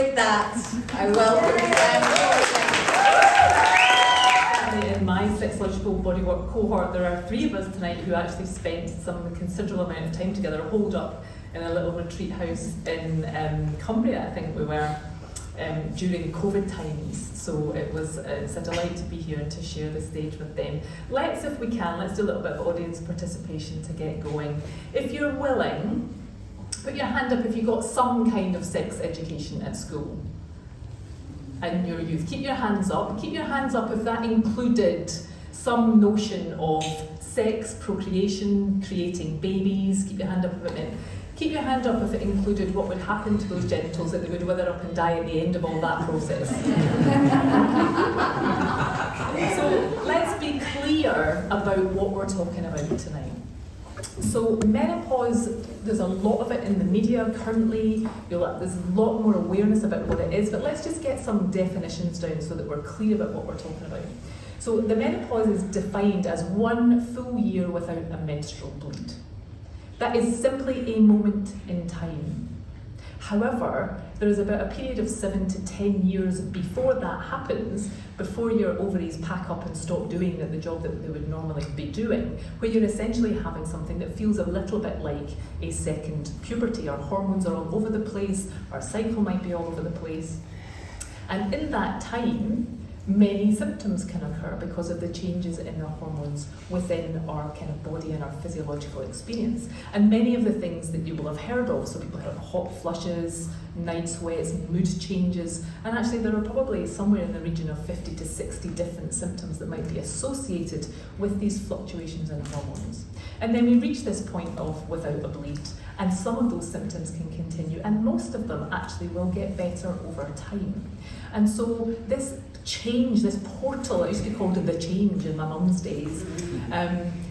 with that, I welcome them. In my sexological bodywork cohort, there are 3 of us tonight who actually spent some considerable amount of time together, holed up in a little retreat house in Cumbria, I think we were, during COVID times. So it's a delight to be here and to share the stage with them. Let's do a little bit of audience participation to get going. If you're willing, put your hand up if you got some kind of sex education at school in your youth. Keep your hands up. Keep your hands up if that included some notion of sex, procreation, creating babies. Keep your hand up if it meant. Keep your hand up if it included what would happen to those genitals, that they would wither up and die at the end of all that process. So let's be clear about what we're talking about tonight. So menopause, there's a lot of it in the media currently. There's a lot more awareness about what it is, but let's just get some definitions down so that we're clear about what we're talking about. So the menopause is defined as 1 full year without a menstrual bleed. That is simply a moment in time. However, there is about a period of 7 to 10 years before that happens, before your ovaries pack up and stop doing the job that they would normally be doing, where you're essentially having something that feels a little bit like a second puberty. Our hormones are all over the place, our cycle might be all over the place. And in that time, many symptoms can occur because of the changes in the hormones within our kind of body and our physiological experience. And many of the things that you will have heard of, so people have hot flushes, night sweats, mood changes, and actually there are probably somewhere in the region of 50 to 60 different symptoms that might be associated with these fluctuations in hormones. And then we reach this point of without a bleed, and some of those symptoms can continue, and most of them actually will get better over time. And so this change, this portal, I used to be called the change in my mum's days.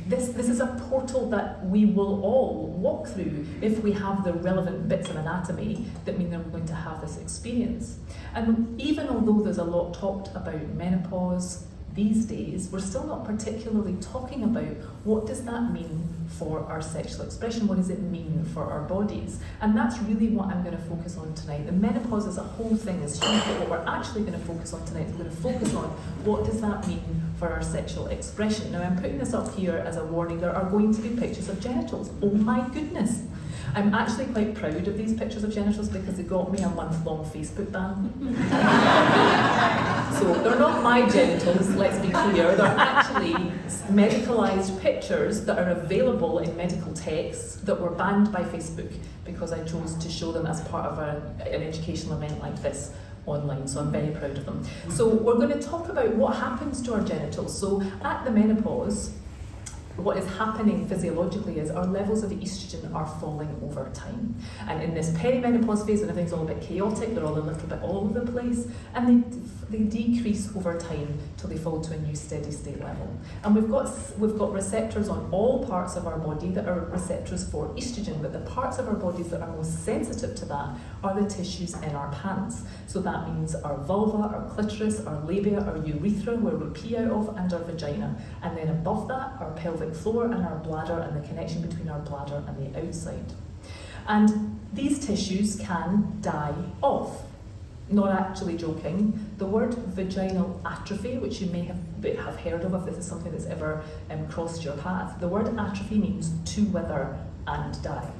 This is a portal that we will all walk through if we have the relevant bits of anatomy that mean that we're going to have this experience. And even although there's a lot talked about menopause these days, we're still not particularly talking about what does that mean for our sexual expression, what does it mean for our bodies. And that's really what I'm going to focus on tonight. The menopause as a whole thing is huge, but what we're actually going to focus on tonight is we're going to focus on what does that mean for our sexual expression. Now I'm putting this up here as a warning, there are going to be pictures of genitals. Oh my goodness. I'm actually quite proud of these pictures of genitals because they got me a month-long Facebook ban. So they're not my genitals, let's be clear. They're actually medicalised pictures that are available in medical texts that were banned by Facebook because I chose to show them as part of an educational event like this online, so I'm very proud of them. So we're going to talk about what happens to our genitals. So at the menopause, what is happening physiologically is our levels of estrogen are falling over time. And in this perimenopause phase, when everything's all a bit chaotic, they're all a little bit all over the place, and they decrease over time till they fall to a new steady state level. And we've got receptors on all parts of our body that are receptors for estrogen, but the parts of our bodies that are most sensitive to that are the tissues in our pants. So that means our vulva, our clitoris, our labia, our urethra, where we pee out of, and our vagina. And then above that, our pelvic floor and our bladder, and the connection between our bladder and the outside. And these tissues can die off. Not actually joking. The word vaginal atrophy, which you may have heard of if this is something that's ever crossed your path, the word atrophy means to wither and die.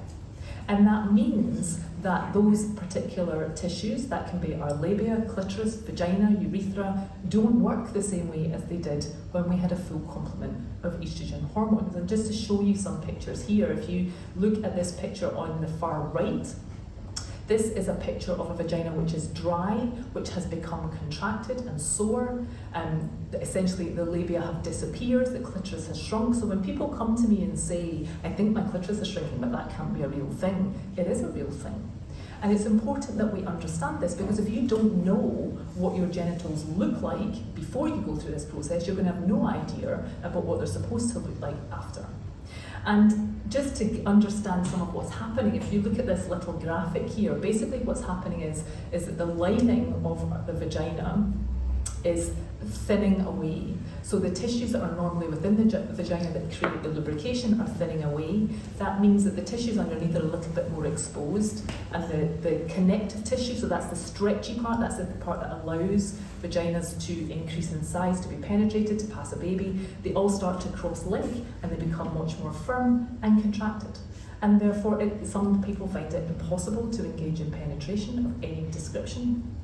And that means that those particular tissues, that can be our labia, clitoris, vagina, urethra, don't work the same way as they did when we had a full complement of estrogen hormones. And just to show you some pictures here, if you look at this picture on the far right, this is a picture of a vagina which is dry, which has become contracted and sore. Essentially, the labia have disappeared, the clitoris has shrunk. So when people come to me and say, I think my clitoris is shrinking, but that can't be a real thing, it is a real thing. And it's important that we understand this, because if you don't know what your genitals look like before you go through this process, you're going to have no idea about what they're supposed to look like after. And just to understand some of what's happening, if you look at this little graphic here, basically what's happening is that the lining of the vagina is thinning away. So the tissues that are normally within the vagina that create the lubrication are thinning away. That means that the tissues underneath are a little bit more exposed, and the connective tissue, so that's the stretchy part, that's the part that allows vaginas to increase in size, to be penetrated, to pass a baby, they all start to cross-link and they become much more firm and contracted. And therefore, some people find it impossible to engage in penetration of any description.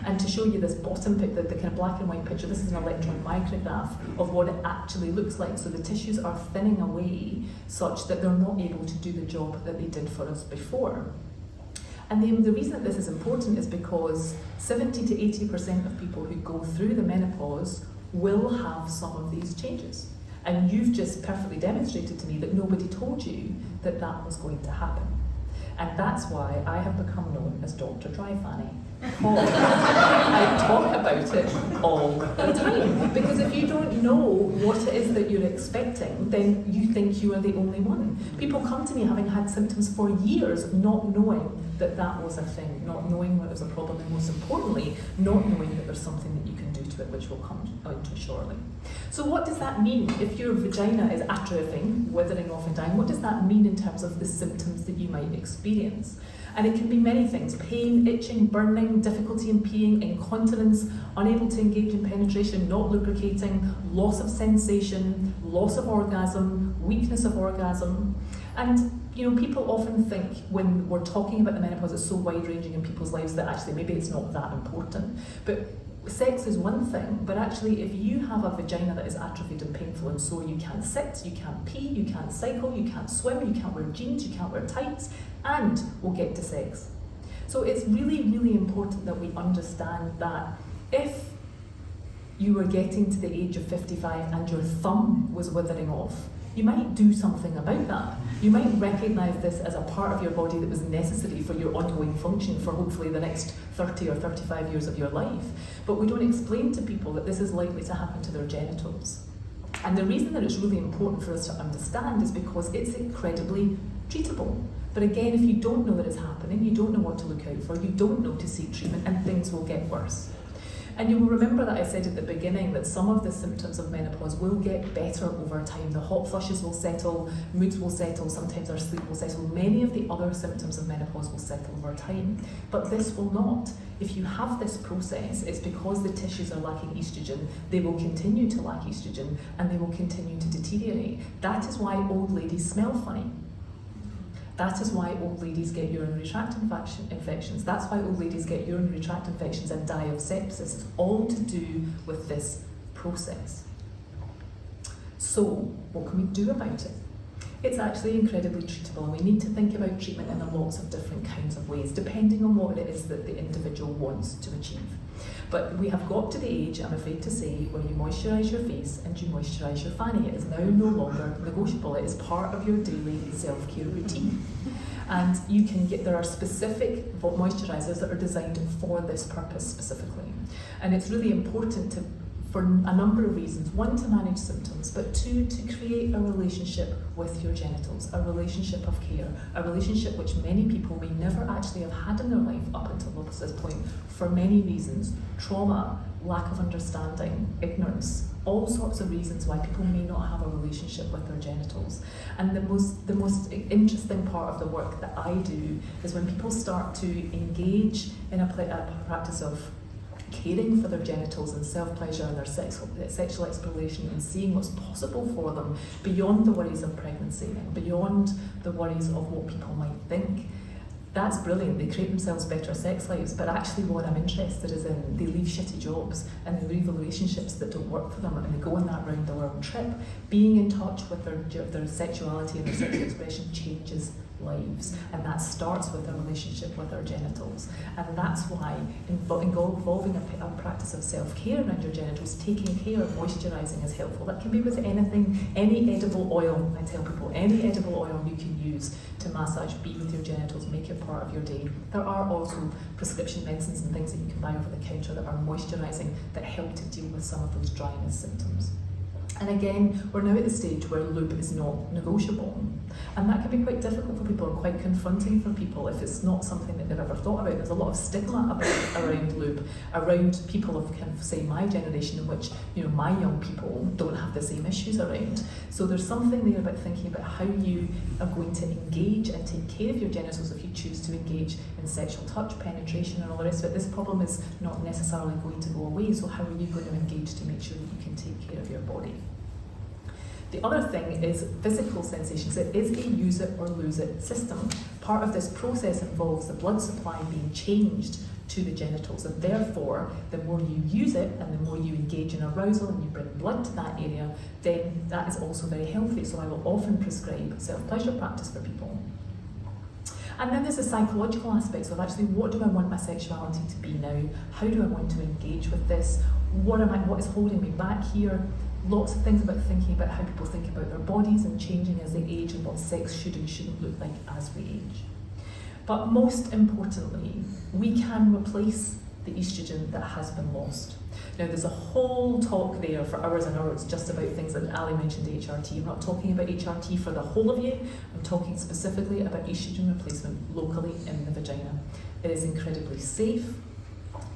And to show you this bottom picture, the kind of black and white picture, this is an electron micrograph of what it actually looks like. So the tissues are thinning away such that they're not able to do the job that they did for us before. And the reason that this is important is because 70 to 80% of people who go through the menopause will have some of these changes. And you've just perfectly demonstrated to me that nobody told you that that was going to happen. And that's why I have become known as Dr. Dry Fanny. I talk about it all the time, because if you don't know what it is that you're expecting, then you think you are the only one. People come to me having had symptoms for years, not knowing that that was a thing, not knowing that it was a problem, and most importantly, not knowing that there's something that you can do to it, which we'll come into shortly. So what does that mean? If your vagina is atrophying, withering off and dying, what does that mean in terms of the symptoms that you might experience? And it can be many things: pain, itching, burning, difficulty in peeing, incontinence, unable to engage in penetration, not lubricating, loss of sensation, loss of orgasm, weakness of orgasm. And people often think when we're talking about the menopause, it's so wide-ranging in people's lives that actually maybe it's not that important. But sex is one thing, but actually if you have a vagina that is atrophied and painful and sore, you can't sit, you can't pee, you can't cycle, you can't swim, you can't wear jeans, you can't wear tights, and we'll get to sex. So it's really, really important that we understand that if you were getting to the age of 55 and your thumb was withering off, you might do something about that. You might recognise this as a part of your body that was necessary for your ongoing function for hopefully the next 30 or 35 years of your life. But we don't explain to people that this is likely to happen to their genitals. And the reason that it's really important for us to understand is because it's incredibly treatable. But again, if you don't know that it's happening, you don't know what to look out for, you don't know to seek treatment, and things will get worse. And you will remember that I said at the beginning that some of the symptoms of menopause will get better over time. The hot flushes will settle, moods will settle, sometimes our sleep will settle. Many of the other symptoms of menopause will settle over time, but this will not. If you have this process, it's because the tissues are lacking estrogen. They will continue to lack estrogen and they will continue to deteriorate. That is why old ladies smell funny. That is why old ladies get urinary tract infections. That's why old ladies get urinary tract infections and die of sepsis. It's all to do with this process. So, what can we do about it? It's actually incredibly treatable, and we need to think about treatment in lots of different kinds of ways, depending on what it is that the individual wants to achieve. But we have got to the age, I'm afraid to say, where you moisturise your face and you moisturise your fanny. It is now no longer negotiable. It is part of your daily self-care routine. And you can there are specific moisturisers that are designed for this purpose specifically. And it's really important for a number of reasons. One, to manage symptoms, but two, to create a relationship with your genitals, a relationship of care, a relationship which many people may never actually have had in their life up until this point for many reasons: trauma, lack of understanding, ignorance, all sorts of reasons why people may not have a relationship with their genitals. And the most interesting part of the work that I do is when people start to engage in a practice of caring for their genitals and self-pleasure and their sexual exploration and seeing what's possible for them beyond the worries of pregnancy and beyond the worries of what people might think. That's brilliant. They create themselves better sex lives, but actually what I'm interested is in they leave shitty jobs and they leave relationships that don't work for them, and they go on that round the world trip. Being in touch with their sexuality and their sexual expression changes lives, and that starts with a relationship with our genitals. And that's why involving a practice of self-care around your genitals, taking care of moisturising, is helpful. That can be with anything, any edible oil. I tell people, any edible oil you can use to massage, be with your genitals, make it part of your day. There are also prescription medicines and things that you can buy over the counter that are moisturising, that help to deal with some of those dryness symptoms. And again, we're now at the stage where lube is not negotiable. And that can be quite difficult for people, or quite confronting for people if it's not something that they've ever thought about. There's a lot of stigma around lube, around people of kind of, say, my generation, in which, you know, my young people don't have the same issues around. So there's something there about thinking about how you are going to engage and take care of your genitals if you choose to engage in sexual touch, penetration and all the rest of it. This problem is not necessarily going to go away, so how are you going to engage to make sure that you can take care of your body? The other thing is physical sensations. It is a use it or lose it system. Part of this process involves the blood supply being changed to the genitals, and therefore the more you use it and the more you engage in arousal and you bring blood to that area, then that is also very healthy. So I will often prescribe self-pleasure practice for people. And then there's the psychological aspects of actually, what do I want my sexuality to be now? How do I want to engage with this? What is holding me back here? Lots of things about thinking about how people think about their bodies and changing as they age, and what sex should and shouldn't look like as we age. But most importantly, we can replace the estrogen that has been lost. Now, there's a whole talk there for hours and hours just about things that Ali mentioned, HRT. I'm not talking about HRT for the whole of you. I'm talking specifically about estrogen replacement locally in the vagina. It is incredibly safe.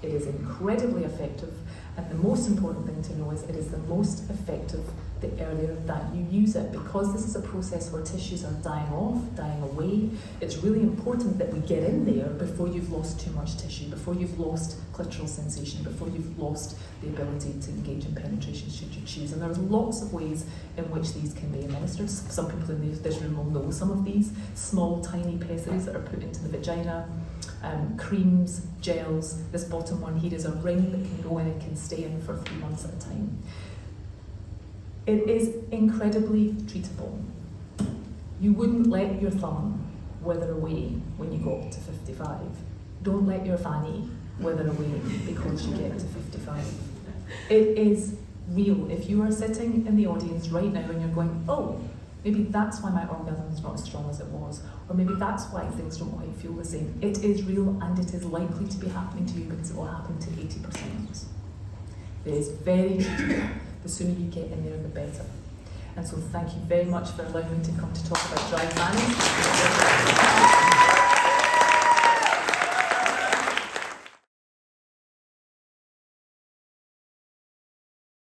It is incredibly effective. And the most important thing to know is it is the most effective the earlier that you use it. Because this is a process where tissues are dying off, dying away, it's really important that we get in there before you've lost too much tissue, before you've lost clitoral sensation, before you've lost the ability to engage in penetration should you choose. And there's lots of ways in which these can be administered. Some people in this room will know some of these. Small, tiny pessaries that are put into the vagina. Creams, gels. This bottom one here is a ring that can go in and can stay in for 3 months at a time. It is incredibly treatable. You wouldn't let your thumb wither away when you got to 55. Don't let your fanny wither away because you get to 55. It is real. If you are sitting in the audience right now and you're going, oh, maybe that's why my orgasm is not as strong as it was, or maybe that's why things don't quite feel the same. It is real, and it is likely to be happening to you because it will happen to 80%. It is very treatable. The sooner you get in there, the better. And so thank you very much for allowing me to come to talk about dry fannies.